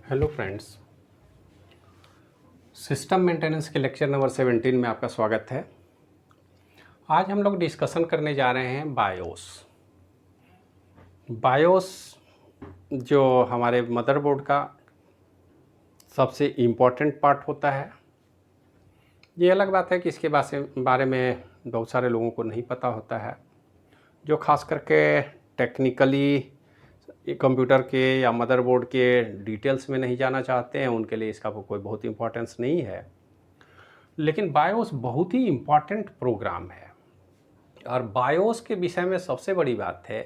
Hello friends, system maintenance के lecture number 17 में आपका स्वागत है। आज हम लोग डिस्कशन करने जा रहे हैं बायोस जो हमारे मदरबोर्ड का सबसे इम्पोर्टेंट पार्ट होता है। ये अलग बात है कि इसके बारे में बहुत सारे लोगों को नहीं पता होता है, जो खास करके टेक्निकली कंप्यूटर के या मदरबोर्ड के डिटेल्स में नहीं जाना चाहते हैं, उनके लिए इसका कोई बहुत इम्पोर्टेंस नहीं है। लेकिन बायोस बहुत ही इम्पॉर्टेंट प्रोग्राम है और बायोस के विषय में सबसे बड़ी बात है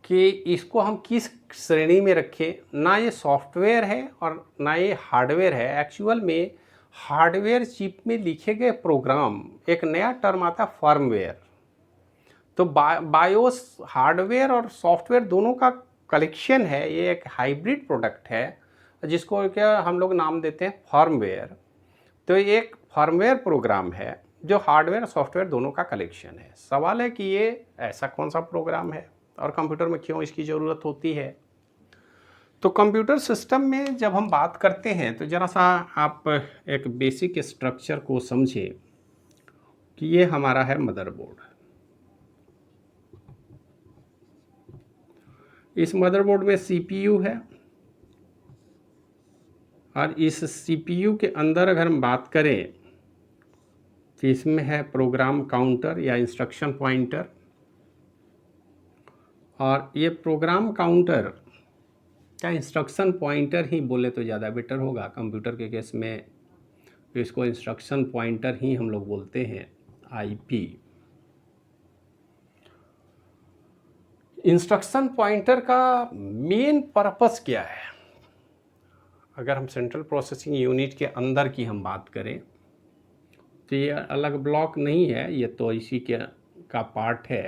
कि इसको हम किस श्रेणी में रखें। ना ये सॉफ्टवेयर है और ना ये हार्डवेयर है। एक्चुअल में हार्डवेयर चिप में लिखे गए प्रोग्राम, एक नया टर्म आता है फर्मवेयर। तो बायोस हार्डवेयर और सॉफ्टवेयर दोनों का कलेक्शन है। ये एक हाइब्रिड प्रोडक्ट है जिसको क्या हम लोग नाम देते हैं फर्मवेयर। तो ये एक फर्मवेयर प्रोग्राम है जो हार्डवेयर और सॉफ्टवेयर दोनों का कलेक्शन है। सवाल है कि ये ऐसा कौन सा प्रोग्राम है और कंप्यूटर में क्यों इसकी ज़रूरत होती है। तो कंप्यूटर सिस्टम में जब हम बात करते हैं तो ज़रा सा आप एक बेसिक स्ट्रक्चर को समझें कि ये हमारा है मदरबोर्ड। इस मदरबोर्ड में सीपीयू है और इस सीपीयू के अंदर अगर हम बात करें तो इसमें है प्रोग्राम काउंटर या इंस्ट्रक्शन पॉइंटर। और ये प्रोग्राम काउंटर या इंस्ट्रक्शन पॉइंटर ही बोले तो ज़्यादा बेटर होगा। कंप्यूटर के केस में तो इसको इंस्ट्रक्शन पॉइंटर ही हम लोग बोलते हैं, आईपी। इंस्ट्रक्शन पॉइंटर का मेन पर्पस क्या है? अगर हम सेंट्रल प्रोसेसिंग यूनिट के अंदर की हम बात करें तो ये अलग ब्लॉक नहीं है, ये तो इसी का पार्ट है।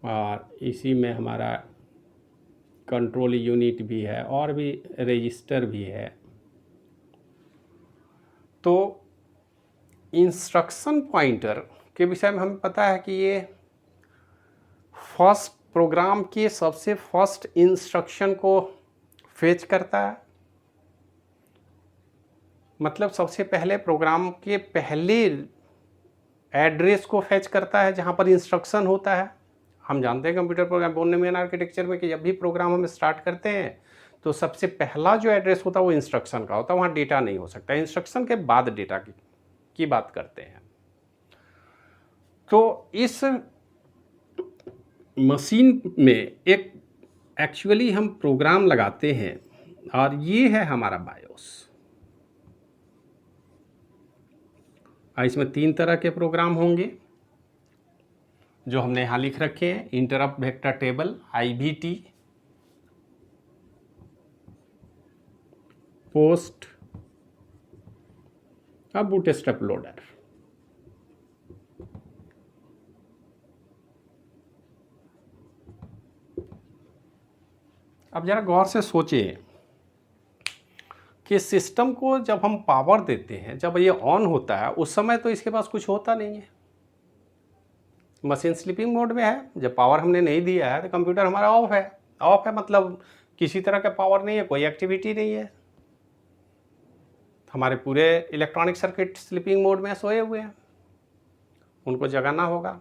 और इसी में हमारा कंट्रोल यूनिट भी है और भी रजिस्टर भी है। तो इंस्ट्रक्शन पॉइंटर के विषय में हमें पता है कि ये फर्स्ट प्रोग्राम के सबसे फर्स्ट इंस्ट्रक्शन को फेच करता है। मतलब सबसे पहले प्रोग्राम के पहले एड्रेस को फेच करता है जहाँ पर इंस्ट्रक्शन होता है। हम जानते हैं कंप्यूटर प्रोग्राम बोर्न आर्किटेक्चर में कि जब भी प्रोग्राम हम स्टार्ट करते हैं तो सबसे पहला जो एड्रेस होता है वो इंस्ट्रक्शन का होता है, वहाँ डेटा नहीं हो सकता। इंस्ट्रक्शन के बाद डेटा की बात करते हैं। तो इस मशीन में एक एक्चुअली हम प्रोग्राम लगाते हैं और ये है हमारा बायोस। इसमें 3 तरह के प्रोग्राम होंगे जो हमने यहाँ लिख रखे हैं। Interrupt vector table, IVT, post और बूटस्ट्रैप लोडर। अब जरा गौर से सोचें कि सिस्टम को जब हम पावर देते हैं, जब ये ऑन होता है उस समय तो इसके पास कुछ होता नहीं है। मशीन स्लीपिंग मोड में है। जब पावर हमने नहीं दिया है तो कंप्यूटर हमारा ऑफ है। ऑफ है मतलब किसी तरह का पावर नहीं है, कोई एक्टिविटी नहीं है। हमारे पूरे इलेक्ट्रॉनिक सर्किट स्लीपिंग मोड में सोए हुए हैं। उनको जगाना होगा,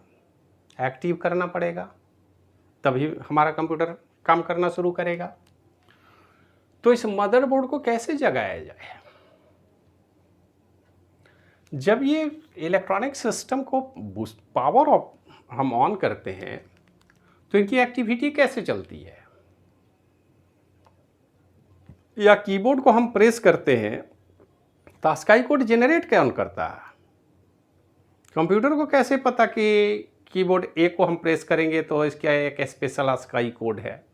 एक्टिव करना पड़ेगा, तभी हमारा कंप्यूटर काम करना शुरू करेगा। तो इस मदरबोर्ड को कैसे जगाया जाए? जब ये इलेक्ट्रॉनिक सिस्टम को पावर ऑफ हम ऑन करते हैं तो इनकी एक्टिविटी कैसे चलती है? या कीबोर्ड को हम प्रेस करते हैं तो ASCII कोड जनरेट कौन करता है? कंप्यूटर को कैसे पता कि कीबोर्ड ए को हम प्रेस करेंगे तो इसका एक स्पेशल ASCII कोड है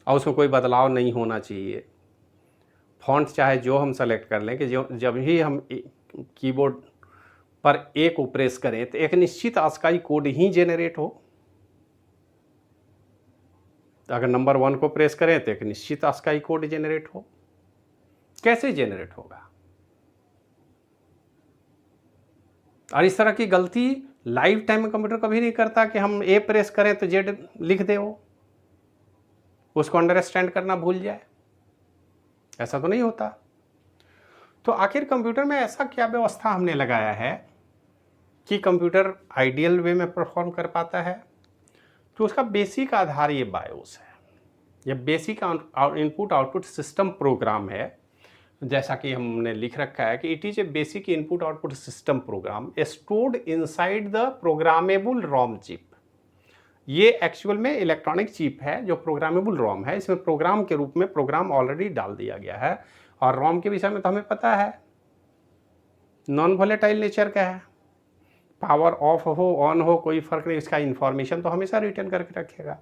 और उसमें कोई बदलाव नहीं होना चाहिए। फॉन्ट चाहे जो हम सेलेक्ट कर लें कि जब ही हम कीबोर्ड पर ए को प्रेस करें तो एक निश्चित ASCII कोड ही जेनरेट हो। अगर नंबर 1 को प्रेस करें तो एक निश्चित ASCII कोड जेनरेट हो। कैसे जेनरेट होगा? और इस तरह की गलती लाइफ टाइम में कंप्यूटर कभी नहीं करता कि हम ए प्रेस करें तो जेड लिख दे, वो उसको अंडरस्टैंड करना भूल जाए, ऐसा तो नहीं होता। तो आखिर कंप्यूटर में ऐसा क्या व्यवस्था हमने लगाया है कि कंप्यूटर आइडियल वे में परफॉर्म कर पाता है? तो उसका बेसिक आधार ये बायोस है। ये basic input output system program है। जैसा कि हमने लिख रखा है कि it is a basic input output system program stored inside the programmable ROM chip. ये एक्चुअल में इलेक्ट्रॉनिक चिप है जो प्रोग्रामेबल रोम है। इसमें प्रोग्राम के रूप में प्रोग्राम ऑलरेडी डाल दिया गया है। और रोम के विषय में तो हमें पता है नॉन वोलेटाइल नेचर का है, पावर ऑफ हो ऑन हो कोई फर्क नहीं, इसका इंफॉर्मेशन तो हमेशा रिटर्न करके रखेगा।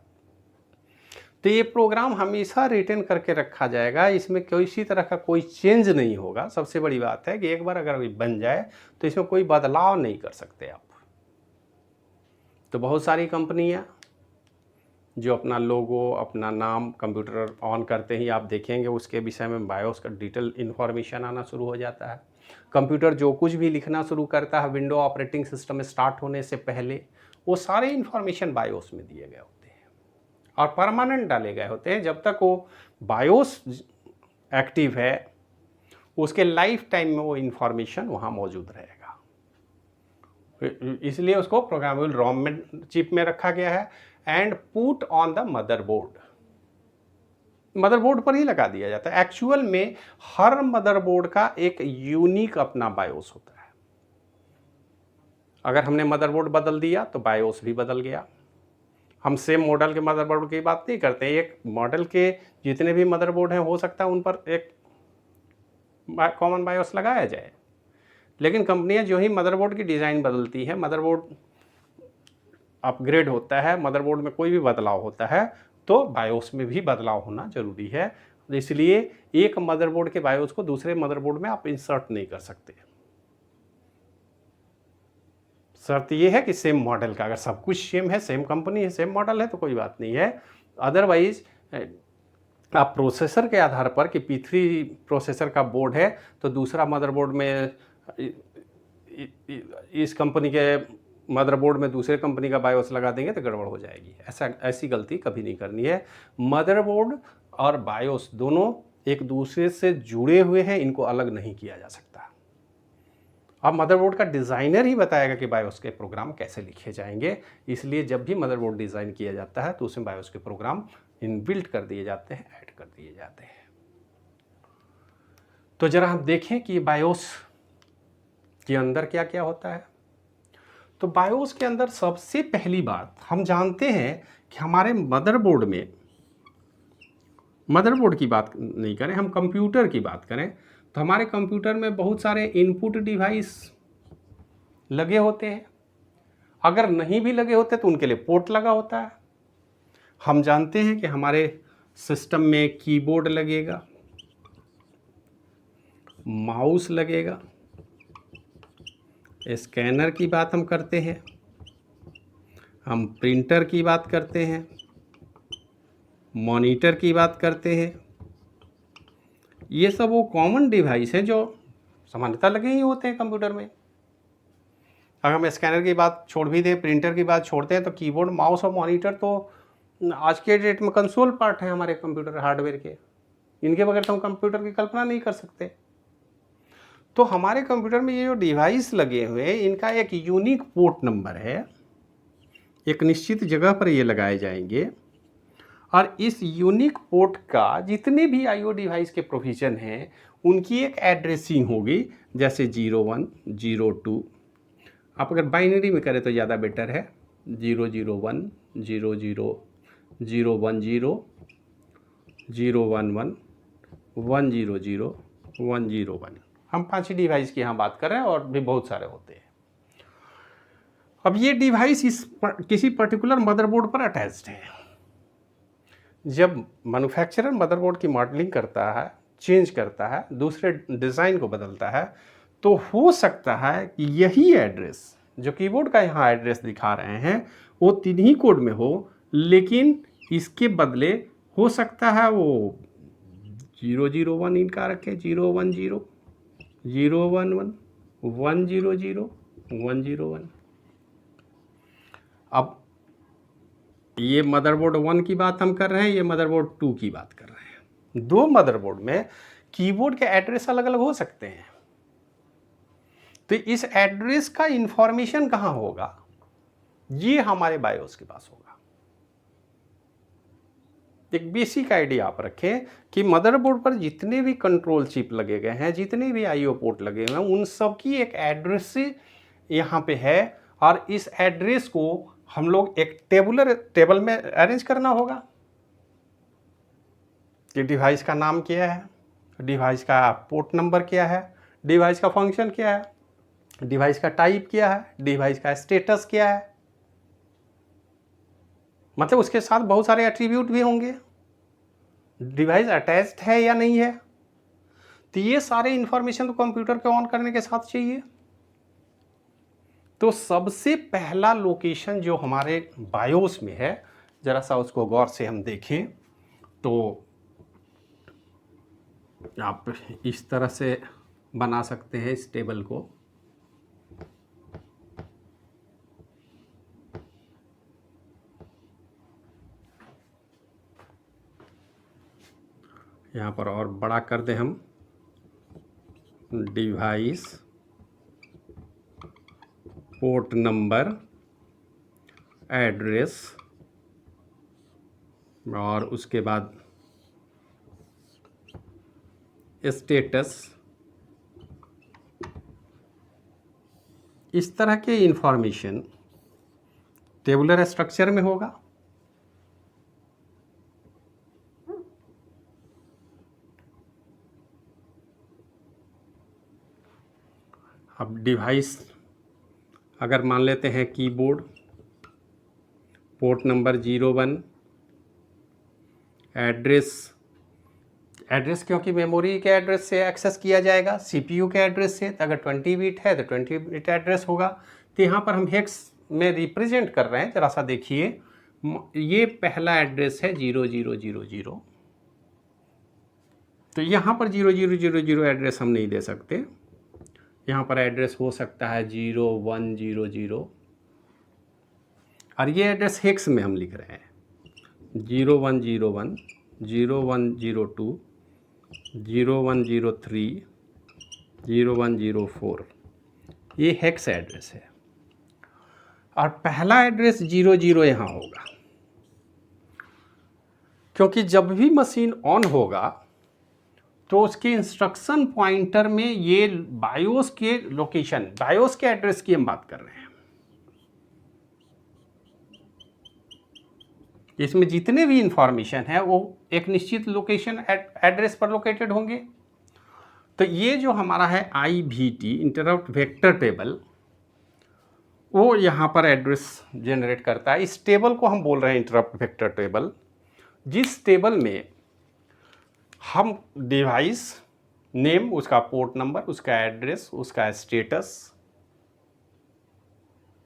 तो ये प्रोग्राम हमेशा रिटर्न करके रखा जाएगा, इसमें किसी तरह का कोई चेंज नहीं होगा। सबसे बड़ी बात है कि एक बार अगर बन जाए तो इसमें कोई बदलाव नहीं कर सकते आप। तो बहुत सारी कंपनियां जो अपना लोगो, अपना नाम कंप्यूटर ऑन करते ही आप देखेंगे उसके विषय में बायोस का डिटेल इन्फॉर्मेशन आना शुरू हो जाता है। कंप्यूटर जो कुछ भी लिखना शुरू करता है विंडो ऑपरेटिंग सिस्टम स्टार्ट होने से पहले, वो सारे इन्फॉर्मेशन बायोस में दिए गए होते हैं और परमानेंट डाले गए होते हैं। जब तक वो बायोस एक्टिव है उसके लाइफ टाइम में वो इन्फॉर्मेशन वहाँ मौजूद रहेगा। इसलिए उसको प्रोग्रामेबल रोम में चिप में रखा गया है and put on the motherboard. Motherboard पर ही लगा दिया जाता है। एक्चुअल में हर मदरबोर्ड का एक यूनिक अपना बायोस होता है। अगर हमने मदरबोर्ड बदल दिया तो बायोस भी बदल गया। हम सेम मॉडल के मदरबोर्ड की बात नहीं करते। एक मॉडल के जितने भी मदरबोर्ड हैं हो सकता है उन पर एक कॉमन बायोस लगाया जाए, लेकिन कंपनियां जो ही मदरबोर्ड की डिज़ाइन बदलती है, मदरबोर्ड अपग्रेड होता है, मदरबोर्ड में कोई भी बदलाव होता है तो बायोस में भी बदलाव होना जरूरी है। इसलिए एक मदरबोर्ड के बायोस को दूसरे मदरबोर्ड में आप इंसर्ट नहीं कर सकते। शर्त यह है कि सेम मॉडल का, अगर सब कुछ सेम है, सेम कंपनी है, सेम मॉडल है तो कोई बात नहीं है। अदरवाइज आप प्रोसेसर के आधार पर कि P3 प्रोसेसर का बोर्ड है तो दूसरा मदरबोर्ड में इस कंपनी के मदरबोर्ड में दूसरे कंपनी का बायोस लगा देंगे तो गड़बड़ हो जाएगी। ऐसी गलती कभी नहीं करनी है। मदरबोर्ड और बायोस दोनों एक दूसरे से जुड़े हुए हैं, इनको अलग नहीं किया जा सकता। अब मदरबोर्ड का डिज़ाइनर ही बताएगा कि बायोस के प्रोग्राम कैसे लिखे जाएंगे। इसलिए जब भी मदरबोर्ड डिज़ाइन किया जाता है तो उसमें बायोस के प्रोग्राम इनबिल्ट कर दिए जाते हैं, ऐड कर दिए जाते हैं। तो जरा हम देखें कि बायोस के अंदर क्या क्या होता है। तो बायोस के अंदर सबसे पहली बात हम जानते हैं कि हमारे मदरबोर्ड में, मदरबोर्ड की बात नहीं करें, हम कंप्यूटर की बात करें तो हमारे कंप्यूटर में बहुत सारे इनपुट डिवाइस लगे होते हैं। अगर नहीं भी लगे होते तो उनके लिए पोर्ट लगा होता है। हम जानते हैं कि हमारे सिस्टम में कीबोर्ड लगेगा, माउस लगेगा, स्कैनर की बात हम करते हैं, हम प्रिंटर की बात करते हैं, मॉनिटर की बात करते हैं। ये सब वो कॉमन डिवाइस हैं जो सामान्यतः लगे ही होते हैं कंप्यूटर में। अगर हम स्कैनर की बात छोड़ भी दें, प्रिंटर की बात छोड़ते हैं तो कीबोर्ड, माउस और मॉनिटर तो आज के डेट में कंसोल पार्ट है हमारे कंप्यूटर हार्डवेयर के। इनके बगैर तो हम कंप्यूटर की कल्पना नहीं कर सकते। तो हमारे कंप्यूटर में ये जो डिवाइस लगे हुए हैं इनका एक यूनिक पोर्ट नंबर है। एक निश्चित जगह पर ये लगाए जाएंगे और इस यूनिक पोर्ट का जितने भी आईओ डिवाइस के प्रोविजन हैं उनकी एक एड्रेसिंग होगी, जैसे 01, 02। आप अगर बाइनरी में करें तो ज़्यादा बेटर है। 001, 00, 010, 011, 100, 101। हम 5 ही डिवाइस की यहाँ बात कर रहे हैं और भी बहुत सारे होते हैं। अब ये डिवाइस किसी पर्टिकुलर मदरबोर्ड पर अटैच्ड है। जब मैन्युफैक्चरर मदरबोर्ड की मॉडलिंग करता है, चेंज करता है, दूसरे डिज़ाइन को बदलता है, तो हो सकता है कि यही एड्रेस जो कीबोर्ड का यहाँ एड्रेस दिखा रहे हैं वो 3 ही कोड में हो, लेकिन इसके बदले हो सकता है वो 001 इनका रखे, 010, 011, 100, 101। अब ये मदरबोर्ड 1 की बात हम कर रहे हैं, ये मदरबोर्ड 2 की बात कर रहे हैं। दो मदरबोर्ड में कीबोर्ड के एड्रेस अलग अलग हो सकते हैं, तो इस एड्रेस का इंफॉर्मेशन कहाँ होगा, ये हमारे बायोस के पास होगा। एक बेसिक आइडिया आप रखें कि मदरबोर्ड पर जितने भी कंट्रोल चिप लगे गए हैं, जितने भी आईओ पोर्ट लगे हुए हैं, उन सब की एक एड्रेस यहाँ पे है, और इस एड्रेस को हम लोग एक टेबल में अरेंज करना होगा कि डिवाइस का नाम क्या है, डिवाइस का पोर्ट नंबर क्या है, डिवाइस का फंक्शन क्या है, डिवाइस का टाइप क्या है, डिवाइस का स्टेटस क्या है, मतलब उसके साथ बहुत सारे एट्रीब्यूट भी होंगे, डिवाइस अटैच्ड है या नहीं है। तो ये सारे इंफॉर्मेशन तो कंप्यूटर के ऑन करने के साथ चाहिए। तो सबसे पहला लोकेशन जो हमारे बायोस में है, जरा सा उसको गौर से हम देखें तो आप इस तरह से बना सकते हैं इस टेबल को। यहाँ पर और बड़ा कर दें हम, डिवाइस पोर्ट नंबर एड्रेस, और उसके बाद स्टेटस। इस तरह के इंफॉर्मेशन टेबुलर स्ट्रक्चर में होगा। अब डिवाइस अगर मान लेते हैं कीबोर्ड, पोर्ट नंबर 01, एड्रेस क्योंकि मेमोरी के एड्रेस से एक्सेस किया जाएगा, सीपीयू के एड्रेस से। तो अगर 20 बिट है तो 20 बिट एड्रेस होगा। तो यहाँ पर हम हेक्स में रिप्रेजेंट कर रहे हैं, जरा सा देखिए। ये पहला एड्रेस है 0000, तो यहाँ पर 0000 एड्रेस हम नहीं दे सकते। यहाँ पर एड्रेस हो सकता है 0100, और ये एड्रेस हेक्स में हम लिख रहे हैं 0101, 0102, 0103, 0104। ये हेक्स एड्रेस है, और पहला एड्रेस 00 यहाँ होगा, क्योंकि जब भी मशीन ऑन होगा तो उसके इंस्ट्रक्शन पॉइंटर में ये बायोस के लोकेशन, बायोस के एड्रेस की हम बात कर रहे हैं, इसमें जितने भी इंफॉर्मेशन है वो एक निश्चित लोकेशन एड्रेस पर लोकेटेड होंगे। तो ये जो हमारा है IVT, इंटरप्ट वेक्टर टेबल, वो यहाँ पर एड्रेस जनरेट करता है। इस टेबल को हम बोल रहे हैं इंटरप्ट वेक्टर टेबल, जिस टेबल में हम डिवाइस नेम, उसका पोर्ट नंबर, उसका एड्रेस, उसका स्टेटस,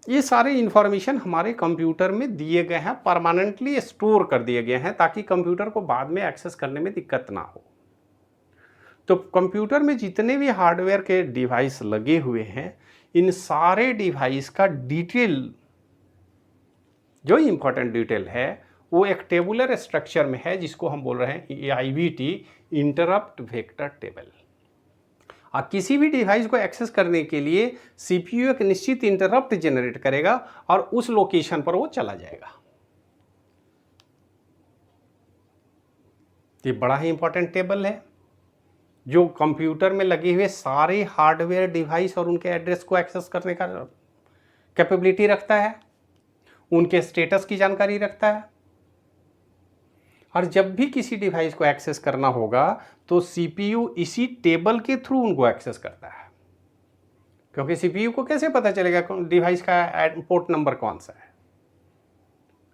ये सारे इंफॉर्मेशन हमारे कंप्यूटर में दिए गए हैं, परमानेंटली स्टोर कर दिए गए हैं, ताकि कंप्यूटर को बाद में एक्सेस करने में दिक्कत ना हो। तो कंप्यूटर में जितने भी हार्डवेयर के डिवाइस लगे हुए हैं, इन सारे डिवाइस का डिटेल, जो इंपॉर्टेंट डिटेल है, वो एक टेबुलर स्ट्रक्चर में है, जिसको हम बोल रहे हैं IVT, इंटरप्ट वेक्टर टेबल। और किसी भी डिवाइस को एक्सेस करने के लिए सीपीयू एक निश्चित इंटरप्ट जनरेट करेगा और उस लोकेशन पर वो चला जाएगा। ये बड़ा ही इंपॉर्टेंट टेबल है, जो कंप्यूटर में लगे हुए सारे हार्डवेयर डिवाइस और उनके एड्रेस को एक्सेस करने का कैपेबिलिटी रखता है, उनके स्टेटस की जानकारी रखता है। और जब भी किसी डिवाइस को एक्सेस करना होगा तो सीपीयू इसी टेबल के थ्रू उनको एक्सेस करता है, क्योंकि सीपीयू को कैसे पता चलेगा डिवाइस का पोर्ट नंबर कौन सा है।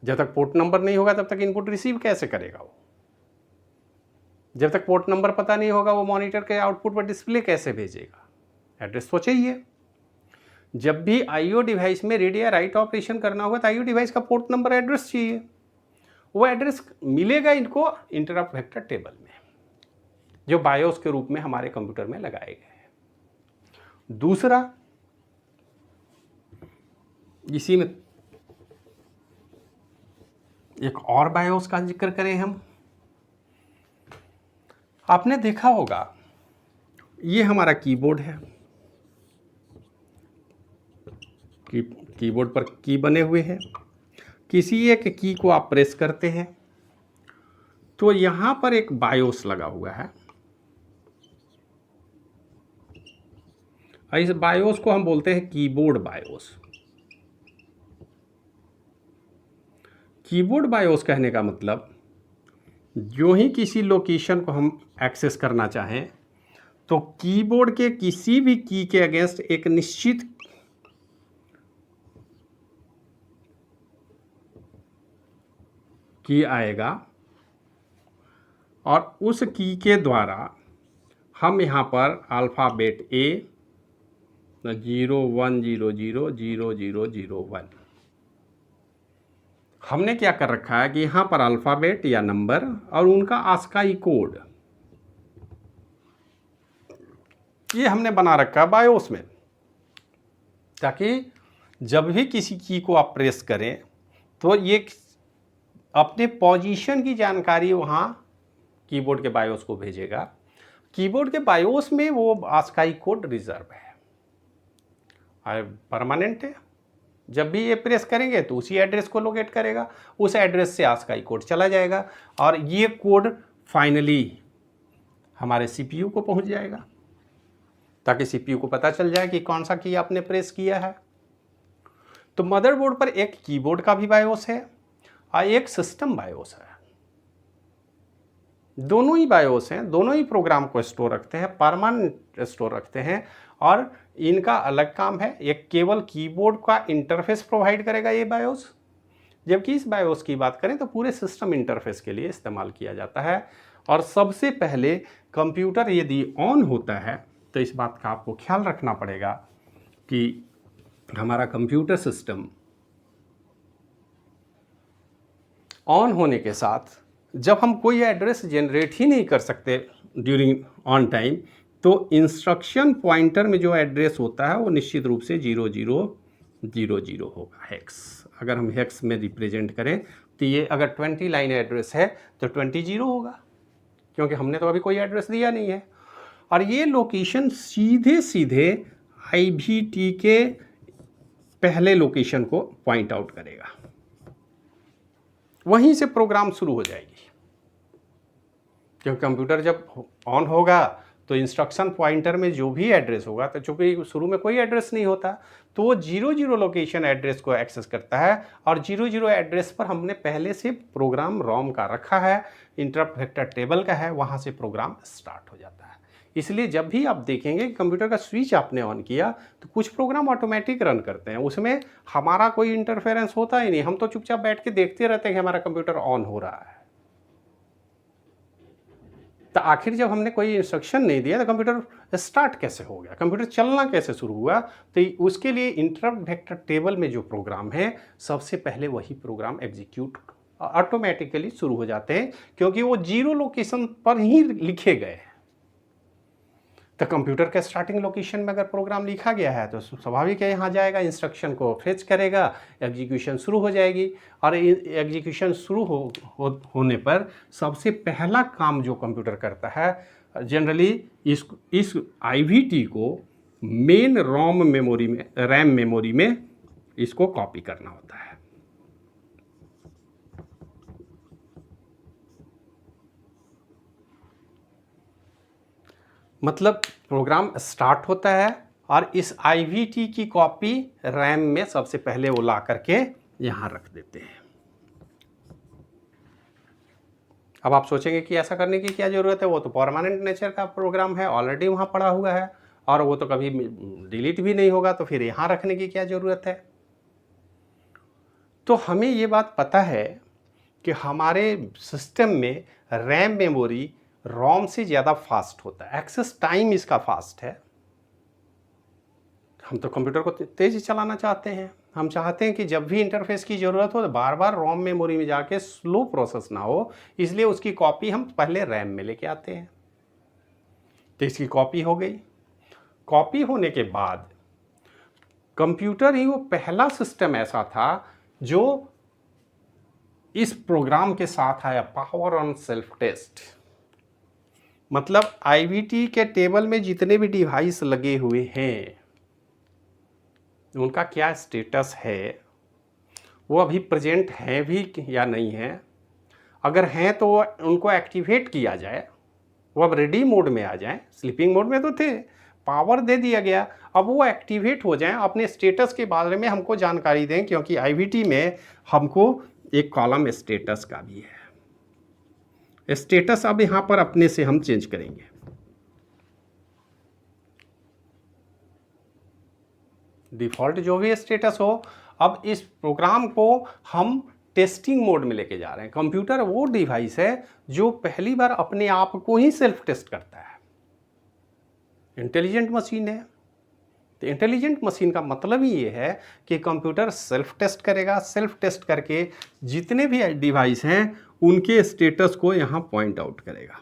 जब तक पोर्ट नंबर नहीं होगा तब तक इनपुट रिसीव कैसे करेगा वो। जब तक पोर्ट नंबर पता नहीं होगा वो मॉनिटर के आउटपुट पर डिस्प्ले कैसे भेजेगा। एड्रेस तो चाहिए। जब भी आईओ डिवाइस में रीड या राइट ऑपरेशन करना होगा तो आईओ डिवाइस का पोर्ट नंबर एड्रेस चाहिए। वो एड्रेस मिलेगा इनको इंटरप्ट वेक्टर टेबल में, जो बायोस के रूप में हमारे कंप्यूटर में लगाए गए हैं। दूसरा, इसी में एक और बायोस का जिक्र करें हम, आपने देखा होगा ये हमारा कीबोर्ड है, कीबोर्ड पर की बने हुए हैं, किसी एक की को आप प्रेस करते हैं तो यहाँ पर एक बायोस लगा हुआ है, और इस बायोस को हम बोलते हैं कीबोर्ड बायोस। कीबोर्ड बायोस कहने का मतलब जो ही किसी लोकेशन को हम एक्सेस करना चाहें तो कीबोर्ड के किसी भी की के अगेंस्ट एक निश्चित की आएगा और उस की के द्वारा हम यहाँ पर अल्फ़ाबेट ए 01000001 हमने क्या कर रखा है कि यहाँ पर अल्फ़ाबेट या नंबर और उनका आस्काई कोड ये हमने बना रखा है बायोस में, ताकि जब भी किसी की को आप प्रेस करें तो ये अपने पोजीशन की जानकारी वहाँ कीबोर्ड के बायोस को भेजेगा। कीबोर्ड के बायोस में वो आस्काई कोड रिजर्व है, परमानेंट है। जब भी ये प्रेस करेंगे तो उसी एड्रेस को लोकेट करेगा, उस एड्रेस से आस्काई कोड चला जाएगा और ये कोड फाइनली हमारे सीपीयू को पहुंच जाएगा, ताकि सीपीयू को पता चल जाए कि कौन सा की आपने प्रेस किया है। तो मदरबोर्ड पर एक कीबोर्ड का भी बायोस है और एक सिस्टम बायोस है। दोनों ही बायोस हैं, दोनों ही प्रोग्राम को स्टोर रखते हैं, परमानेंट स्टोर रखते हैं और इनका अलग काम है। एक केवल कीबोर्ड का इंटरफेस प्रोवाइड करेगा ये बायोस, जबकि इस बायोस की बात करें तो पूरे सिस्टम इंटरफेस के लिए इस्तेमाल किया जाता है। और सबसे पहले कंप्यूटर यदि ऑन होता है तो इस बात का आपको ख्याल रखना पड़ेगा कि हमारा कंप्यूटर सिस्टम ऑन होने के साथ जब हम कोई एड्रेस जनरेट ही नहीं कर सकते ड्यूरिंग ऑन टाइम, तो इंस्ट्रक्शन पॉइंटर में जो एड्रेस होता है वो निश्चित रूप से 0000 होगा, हेक्स। अगर हम हेक्स में रिप्रेजेंट करें तो ये अगर 20 लाइन एड्रेस है तो 20 होगा, क्योंकि हमने तो अभी कोई एड्रेस दिया नहीं है। और ये लोकेशन सीधे सीधे IVT के पहले लोकेशन को पॉइंट आउट करेगा, वहीं से प्रोग्राम शुरू हो जाएगी। क्योंकि कंप्यूटर जब ऑन होगा तो इंस्ट्रक्शन पॉइंटर में जो भी एड्रेस होगा, तो चूंकि शुरू में कोई एड्रेस नहीं होता, तो वो 00 लोकेशन एड्रेस को एक्सेस करता है और 00 एड्रेस पर हमने पहले से प्रोग्राम रॉम का रखा है, इंटरप्ट वेक्टर टेबल का है, वहाँ से प्रोग्राम स्टार्ट हो जाता है। इसलिए जब भी आप देखेंगे कि कंप्यूटर का स्विच आपने ऑन किया तो कुछ प्रोग्राम ऑटोमेटिक रन करते हैं, उसमें हमारा कोई इंटरफेरेंस होता ही नहीं, हम तो चुपचाप बैठ के देखते रहते हैं कि हमारा कंप्यूटर ऑन हो रहा है। तो आखिर जब हमने कोई इंस्ट्रक्शन नहीं दिया तो कंप्यूटर स्टार्ट कैसे हो गया, कंप्यूटर चलना कैसे शुरू हुआ? तो उसके लिए इंटरप्ट वेक्टर टेबल में जो प्रोग्राम है, सबसे पहले वही प्रोग्राम एग्जीक्यूट ऑटोमेटिकली शुरू हो जाते हैं, क्योंकि वो 0 लोकेशन पर ही लिखे गए हैं। तो कंप्यूटर के स्टार्टिंग लोकेशन में अगर प्रोग्राम लिखा गया है तो स्वाभाविक है यहाँ जाएगा, इंस्ट्रक्शन को फेच करेगा, एग्जीक्यूशन शुरू हो जाएगी। और एग्जीक्यूशन शुरू होने पर सबसे पहला काम जो कंप्यूटर करता है, जनरली इस IVT को मेन रैम मेमोरी में इसको कॉपी करना होता है। मतलब प्रोग्राम स्टार्ट होता है और इस IVT की कॉपी रैम में सबसे पहले वो ला करके यहाँ रख देते हैं। अब आप सोचेंगे कि ऐसा करने की क्या ज़रूरत है, वो तो परमानेंट नेचर का प्रोग्राम है, ऑलरेडी वहाँ पड़ा हुआ है और वो तो कभी डिलीट भी नहीं होगा, तो फिर यहाँ रखने की क्या ज़रूरत है? तो हमें ये बात पता है कि हमारे सिस्टम में रैम मेमोरी रोम से ज़्यादा फास्ट होता है, एक्सेस टाइम इसका फास्ट है। हम तो कंप्यूटर को तेज़ चलाना चाहते हैं, हम चाहते हैं कि जब भी इंटरफेस की ज़रूरत हो तो बार बार रोम मेमोरी में जाके स्लो प्रोसेस ना हो, इसलिए उसकी कॉपी हम पहले रैम में लेके आते हैं। तो इसकी कॉपी हो गई। कॉपी होने के बाद कंप्यूटर ही वो पहला सिस्टम ऐसा था जो इस प्रोग्राम के साथ आया पावर ऑन सेल्फ टेस्ट। मतलब आईवीटी के टेबल में जितने भी डिवाइस लगे हुए हैं उनका क्या स्टेटस है, वो अभी प्रेजेंट हैं भी या नहीं है। अगर हैं तो उनको एक्टिवेट किया जाए, वो अब रेडी मोड में आ जाएं। स्लीपिंग मोड में तो थे, पावर दे दिया गया, अब वो एक्टिवेट हो जाएं, अपने स्टेटस के बारे में हमको जानकारी दें, क्योंकि आईवीटी में हमको एक कॉलम स्टेटस का भी है। स्टेटस अब यहाँ पर अपने से हम चेंज करेंगे। डिफ़ॉल्ट जो भी स्टेटस हो, अब इस प्रोग्राम को हम टेस्टिंग मोड में लेके जा रहे हैं। कंप्यूटर वो डिवाइस है जो पहली बार अपने आप को ही सेल्फ टेस्ट करता है। इंटेलिजेंट मशीन है, तो इंटेलिजेंट मशीन का मतलब ही ये है कि कंप्यूटर सेल्फ टेस्ट करेगा। सेल्फ टेस्ट करके जितने भी डिवाइस हैं उनके स्टेटस को यहाँ पॉइंट आउट करेगा।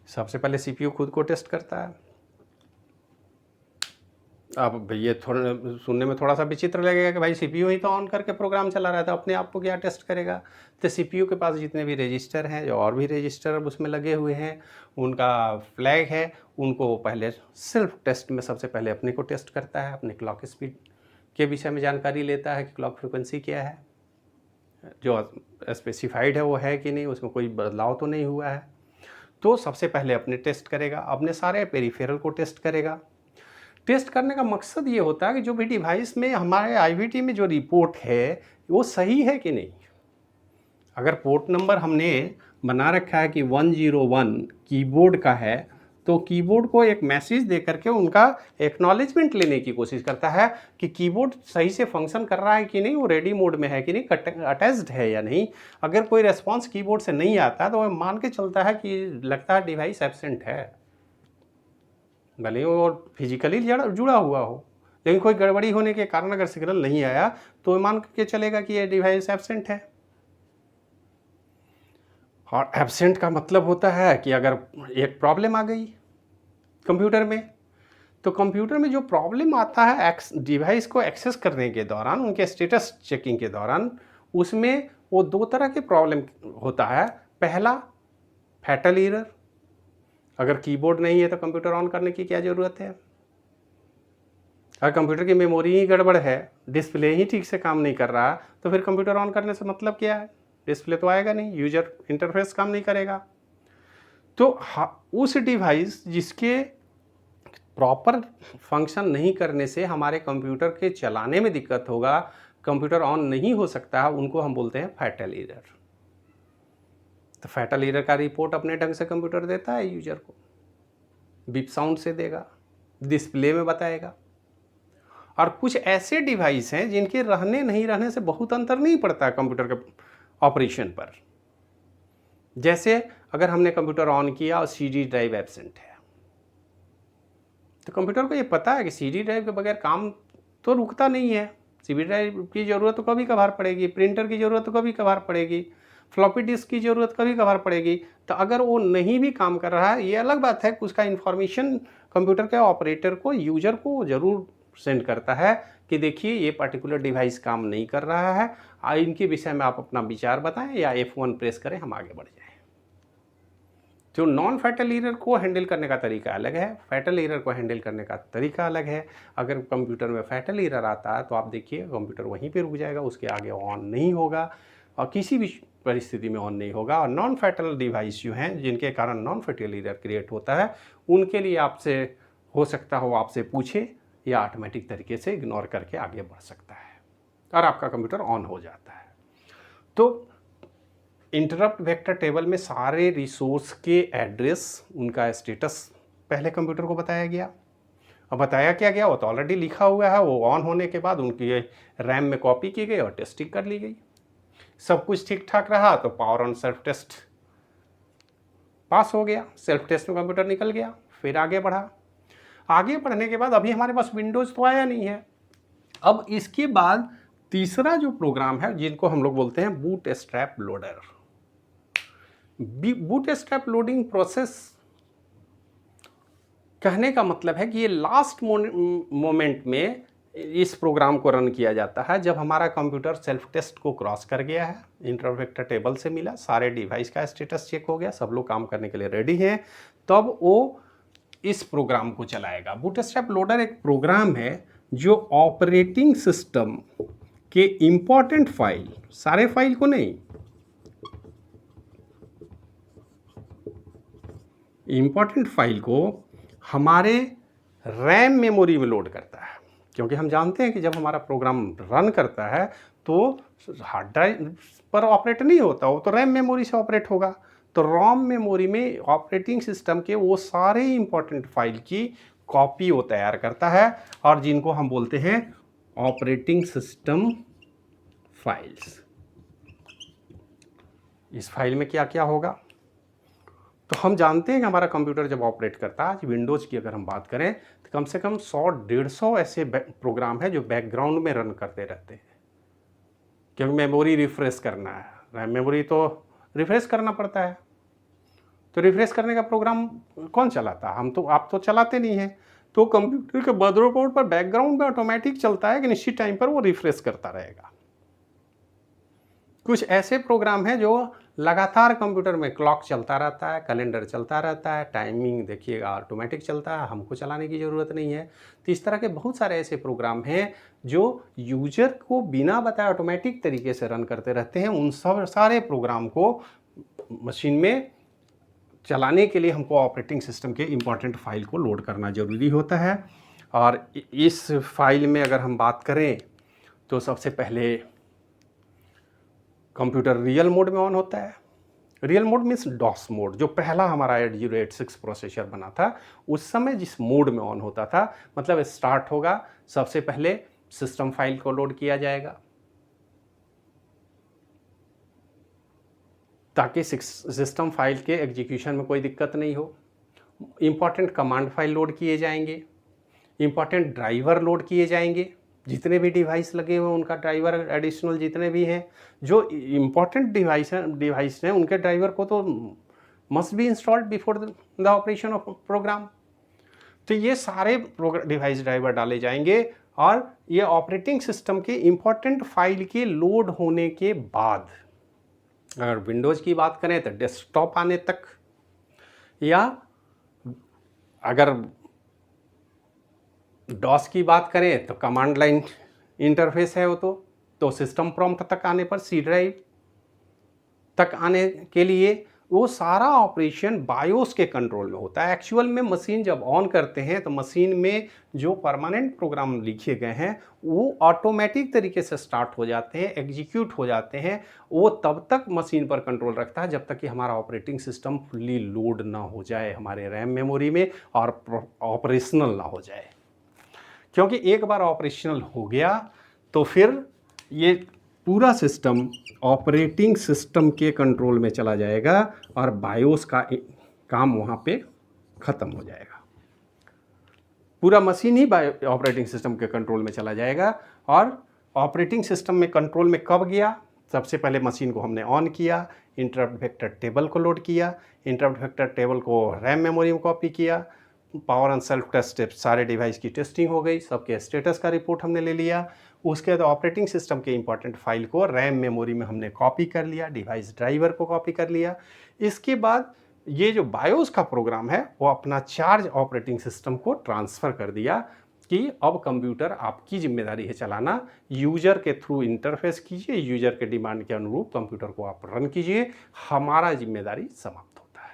सबसे पहले सीपीयू खुद को टेस्ट करता है। अब ये थोड़ा सुनने में थोड़ा सा विचित्र लगेगा कि भाई सीपीयू ही तो ऑन करके प्रोग्राम चला रहा था, अपने आप को क्या टेस्ट करेगा। तो सीपीयू के पास जितने भी रजिस्टर हैं, जो और भी रजिस्टर उसमें लगे हुए हैं, उनका फ्लैग है, उनको पहले सेल्फ टेस्ट में सबसे पहले अपने को टेस्ट करता है। अपने क्लॉक स्पीड के विषय में जानकारी लेता है कि क्लॉक फ्रिक्वेंसी क्या है, जो स्पेसिफाइड है वो है कि नहीं, उसमें कोई बदलाव तो नहीं हुआ है। तो सबसे पहले अपने टेस्ट करेगा, अपने सारे पेरिफेरल को टेस्ट करेगा। टेस्ट करने का मकसद ये होता है कि जो भी डिवाइस में हमारे आईवीटी में जो रिपोर्ट है वो सही है कि नहीं। अगर पोर्ट नंबर हमने बना रखा है कि 101 कीबोर्ड का है, तो कीबोर्ड को एक मैसेज दे करके उनका एक्नॉलेजमेंट लेने की कोशिश करता है कि कीबोर्ड सही से फंक्शन कर रहा है कि नहीं, वो रेडी मोड में है कि नहीं, अटैच्ड है या नहीं। अगर कोई रेस्पॉन्स कीबोर्ड से नहीं आता तो वह मान के चलता है कि लगता है डिवाइस एब्सेंट है, भले ही वो फिजिकली जुड़ा हुआ हो, लेकिन कोई गड़बड़ी होने के कारण अगर सिग्नल नहीं आया तो मान के चलेगा कि ये डिवाइस एब्सेंट है। और एब्सेंट का मतलब होता है कि अगर एक प्रॉब्लम आ गई कंप्यूटर में, तो कंप्यूटर में जो प्रॉब्लम आता है डिवाइस को एक्सेस करने के दौरान, उनके स्टेटस चेकिंग के दौरान, उसमें वो दो तरह के प्रॉब्लम होता है। पहला, फैटल एरर। अगर कीबोर्ड नहीं है तो कंप्यूटर ऑन करने की क्या ज़रूरत है। अगर कंप्यूटर की मेमोरी ही गड़बड़ है, डिस्प्ले ही ठीक से काम नहीं कर रहा, तो फिर कंप्यूटर ऑन करने से मतलब क्या है, डिस्प्ले तो आएगा नहीं, यूजर इंटरफेस काम नहीं करेगा। तो उस डिवाइस जिसके प्रॉपर फंक्शन नहीं करने से हमारे कंप्यूटर के चलाने में दिक्कत होगा, कंप्यूटर ऑन नहीं हो सकता है, उनको हम बोलते हैं फैटल एरर। तो फैटल एरर का रिपोर्ट अपने ढंग से कंप्यूटर देता है यूजर को, बीप साउंड से देगा, डिस्प्ले में बताएगा। और कुछ ऐसे डिवाइस हैं जिनके रहने नहीं रहने से बहुत अंतर नहीं पड़ता है कंप्यूटर के ऑपरेशन पर। जैसे अगर हमने कंप्यूटर ऑन किया और सीडी ड्राइव एब्सेंट है, तो कंप्यूटर को ये पता है कि सीडी ड्राइव के बगैर काम तो रुकता नहीं है। सीडी ड्राइव की ज़रूरत तो कभी कभार पड़ेगी, प्रिंटर की ज़रूरत तो कभी कभार पड़ेगी, फ्लॉपी डिस्क की ज़रूरत कभी कभार पड़ेगी। तो अगर वो नहीं भी काम कर रहा है, ये अलग बात है कि उसका इन्फॉर्मेशन कंप्यूटर के ऑपरेटर को, यूजर को ज़रूर सेंड करता है कि देखिए ये पर्टिकुलर डिवाइस काम नहीं कर रहा है, इनके विषय में आप अपना विचार बताएं या F1 प्रेस करें, हम आगे बढ़ जाएं। जो नॉन फैटल एरर को हैंडल करने का तरीका अलग है, फैटल एरर को हैंडल करने का तरीका अलग है। अगर कंप्यूटर में फैटल एरर आता है तो आप देखिए कंप्यूटर वहीं पे रुक जाएगा, उसके आगे ऑन नहीं होगा और किसी भी परिस्थिति में ऑन नहीं होगा। और नॉन फैटल डिवाइस जो हैं जिनके कारण नॉन फैटल एरर क्रिएट होता है, उनके लिए आपसे हो सकता हो आपसे पूछे या ऑटोमेटिक तरीके से इग्नोर करके आगे बढ़ सकता है और आपका कंप्यूटर ऑन हो जाता है। तो इंटरप्ट वेक्टर टेबल में सारे रिसोर्स के एड्रेस, उनका स्टेटस पहले कंप्यूटर को बताया गया। अब बताया क्या गया, वो तो ऑलरेडी लिखा हुआ है। वो ऑन होने के बाद उनकी रैम में कॉपी की गई और टेस्टिंग कर ली गई। सब कुछ ठीक ठाक रहा तो power on self test pass हो गया, सेल्फ टेस्ट में कंप्यूटर निकल गया। फिर आगे बढ़ा, आगे बढ़ने के बाद अभी हमारे पास विंडोज़ तो आया नहीं है। अब इसके बाद तीसरा जो प्रोग्राम है जिनको हम लोग बोलते हैं bootstrap loader. Bootstrap loading process कहने का मतलब है कि ये लास्ट मोमेंट में इस प्रोग्राम को रन किया जाता है जब हमारा कंप्यूटर सेल्फ टेस्ट को क्रॉस कर गया है, इंटरप्ट वेक्टर टेबल से मिला, सारे डिवाइस का स्टेटस चेक हो गया, सब लोग काम करने के लिए रेडी हैं, तब वो इस प्रोग्राम को चलाएगा। बूटस्ट्रैप लोडर एक प्रोग्राम है जो ऑपरेटिंग सिस्टम के इंपॉर्टेंट फाइल, सारे फाइल को नहीं, इंपॉर्टेंट फाइल को हमारे रैम मेमोरी में लोड करता है। क्योंकि हम जानते हैं कि जब हमारा प्रोग्राम रन करता है तो हार्ड ड्राइव पर ऑपरेट नहीं होता, वो तो रैम मेमोरी से ऑपरेट होगा। तो रॉम मेमोरी में ऑपरेटिंग सिस्टम के वो सारे इंपॉर्टेंट फाइल की कॉपी वो तैयार करता है और जिनको हम बोलते हैं ऑपरेटिंग सिस्टम फाइल्स। इस फाइल में क्या क्या होगा, तो हम जानते हैं कि हमारा कंप्यूटर जब ऑपरेट करता है, आज विंडोज़ की अगर हम बात करें तो कम से कम 100-150 ऐसे प्रोग्राम है जो बैकग्राउंड में रन करते रहते हैं, क्योंकि मेमोरी रिफ्रेश करना है, रैम मेमोरी तो रिफ्रेश करना पड़ता है। तो रिफ्रेश करने का प्रोग्राम कौन चलाता है, आप तो चलाते नहीं हैं। तो कंप्यूटर के मदरबोर्ड पर बैकग्राउंड में ऑटोमेटिक चलता है कि निश्चित टाइम पर वो रिफ्रेश करता रहेगा। कुछ ऐसे प्रोग्राम हैं जो लगातार कंप्यूटर में क्लॉक चलता रहता है, कैलेंडर चलता रहता है, टाइमिंग देखिएगा ऑटोमेटिक चलता है, हमको चलाने की ज़रूरत नहीं है। तो इस तरह के बहुत सारे ऐसे प्रोग्राम हैं जो यूजर को बिना बताए ऑटोमेटिक तरीके से रन करते रहते हैं। उन सब सारे प्रोग्राम को मशीन में चलाने के लिए हमको ऑपरेटिंग सिस्टम के इम्पॉर्टेंट फाइल को लोड करना ज़रूरी होता है। और इस फाइल में अगर हम बात करें तो सबसे पहले कंप्यूटर रियल मोड में ऑन होता है। Real mode means DOS mode, जो पहला हमारा 8086 प्रोसेसर बना था उस समय जिस मोड में ऑन होता था, मतलब स्टार्ट होगा, सबसे पहले सिस्टम फाइल को लोड किया जाएगा ताकि सिस्टम फाइल के एग्जीक्यूशन में कोई दिक्कत नहीं हो। इम्पॉर्टेंट कमांड फाइल लोड किए जाएंगे, इम्पॉर्टेंट ड्राइवर लोड किए जाएंगे, जितने भी डिवाइस लगे हुए हैं उनका ड्राइवर एडिशनल जितने भी हैं, जो इम्पॉर्टेंट डिवाइस हैं उनके ड्राइवर को तो must be installed before the operation of program. तो ये सारे डिवाइस ड्राइवर डाले जाएंगे और ये ऑपरेटिंग सिस्टम के इम्पॉर्टेंट फाइल के लोड होने के बाद, अगर विंडोज़ की बात करें तो डेस्कटॉप आने तक, या अगर डॉस की बात करें तो कमांड लाइन इंटरफेस है वो तो सिस्टम प्रॉम्प्ट तक आने पर, सी ड्राइव तक आने के लिए वो सारा ऑपरेशन बायोस के कंट्रोल में होता है। एक्चुअल में मशीन जब ऑन करते हैं तो मशीन में जो परमानेंट प्रोग्राम लिखे गए हैं वो ऑटोमेटिक तरीके से स्टार्ट हो जाते हैं, एग्जीक्यूट हो जाते हैं। वो तब तक मशीन पर कंट्रोल रखता है जब तक कि हमारा ऑपरेटिंग सिस्टम फुल्ली लोड ना हो जाए हमारे रैम मेमोरी में और ऑपरेशनल ना हो जाए। क्योंकि एक बार ऑपरेशनल हो गया तो फिर ये पूरा सिस्टम ऑपरेटिंग सिस्टम के कंट्रोल में चला जाएगा और बायोस का काम वहाँ पे ख़त्म हो जाएगा। पूरा मशीन ही ऑपरेटिंग सिस्टम के कंट्रोल में चला जाएगा। और ऑपरेटिंग सिस्टम में कंट्रोल में कब गया, सबसे पहले मशीन को हमने ऑन किया, इंटरप्ट वेक्टर टेबल को लोड किया, इंटरप्ट वेक्टर टेबल को रैम मेमोरी में कॉपी किया, पावर एंड सेल्फ टेस्ट सारे डिवाइस की टेस्टिंग हो गई, सबके स्टेटस का रिपोर्ट हमने ले लिया। उसके बाद ऑपरेटिंग सिस्टम के इंपॉर्टेंट फाइल को रैम मेमोरी में हमने कॉपी कर लिया, डिवाइस ड्राइवर को कॉपी कर लिया। इसके बाद ये जो बायोस का प्रोग्राम है वो अपना चार्ज ऑपरेटिंग सिस्टम को ट्रांसफ़र कर दिया कि अब कंप्यूटर आपकी जिम्मेदारी है चलाना, यूजर के थ्रू इंटरफेस कीजिए, यूजर के डिमांड के अनुरूप कंप्यूटर को आप रन कीजिए, हमारा जिम्मेदारी समाप्त होता है।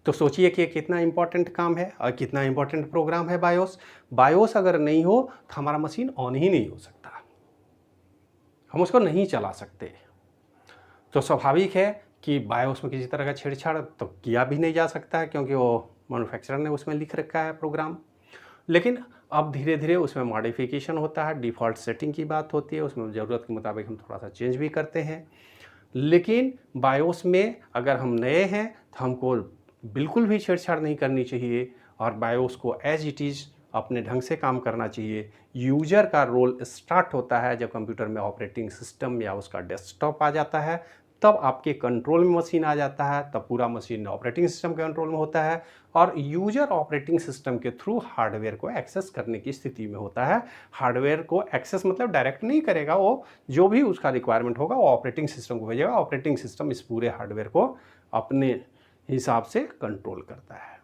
तो सोचिए कि कितना इंपॉर्टेंट काम है और कितना इंपॉर्टेंट प्रोग्राम है बायोस। बायोस अगर नहीं हो तो हमारा मशीन ऑन ही नहीं हो सकता, हम उसको नहीं चला सकते। तो स्वाभाविक है कि बायोस में किसी तरह का छेड़छाड़ तो किया भी नहीं जा सकता है, क्योंकि वो मैन्युफैक्चरर ने उसमें लिख रखा है प्रोग्राम। लेकिन अब धीरे धीरे उसमें मॉडिफिकेशन होता है, डिफ़ॉल्ट सेटिंग की बात होती है, उसमें ज़रूरत के मुताबिक हम थोड़ा सा चेंज भी करते हैं। लेकिन बायोस में अगर हम नए हैं तो हमको बिल्कुल भी छेड़छाड़ नहीं करनी चाहिए और बायोस को एज इट इज़ अपने ढंग से काम करना चाहिए। यूजर का रोल स्टार्ट होता है जब कंप्यूटर में ऑपरेटिंग सिस्टम या उसका डेस्कटॉप आ जाता है, तब आपके कंट्रोल में मशीन आ जाता है, तब पूरा मशीन ऑपरेटिंग सिस्टम के कंट्रोल में होता है और यूजर ऑपरेटिंग सिस्टम के थ्रू हार्डवेयर को एक्सेस करने की स्थिति में होता है। हार्डवेयर को एक्सेस मतलब डायरेक्ट नहीं करेगा, वो जो भी उसका रिक्वायरमेंट होगा वो ऑपरेटिंग सिस्टम को भेजेगा। ऑपरेटिंग सिस्टम इस पूरे हार्डवेयर को अपने हिसाब से कंट्रोल करता है।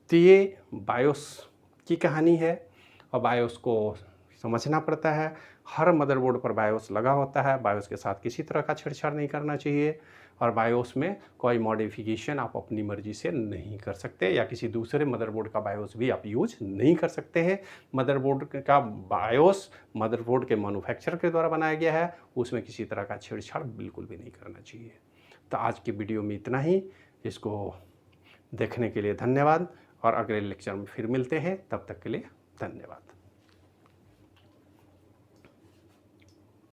तो ये बायोस की कहानी है और बायोस को समझना पड़ता है। हर मदरबोर्ड पर बायोस लगा होता है, बायोस के साथ किसी तरह का छेड़छाड़ नहीं करना चाहिए और बायोस में कोई मॉडिफिकेशन आप अपनी मर्जी से नहीं कर सकते या किसी दूसरे मदरबोर्ड का बायोस भी आप यूज नहीं कर सकते हैं। मदरबोर्ड का बायोस मदरबोर्ड के मैन्युफैक्चरर के द्वारा बनाया गया है, उसमें किसी तरह का छेड़छाड़ बिल्कुल भी नहीं करना चाहिए। तो आज की वीडियो में इतना ही। इसको देखने के लिए धन्यवाद और अगले लेक्चर में फिर मिलते हैं। तब तक के लिए धन्यवाद।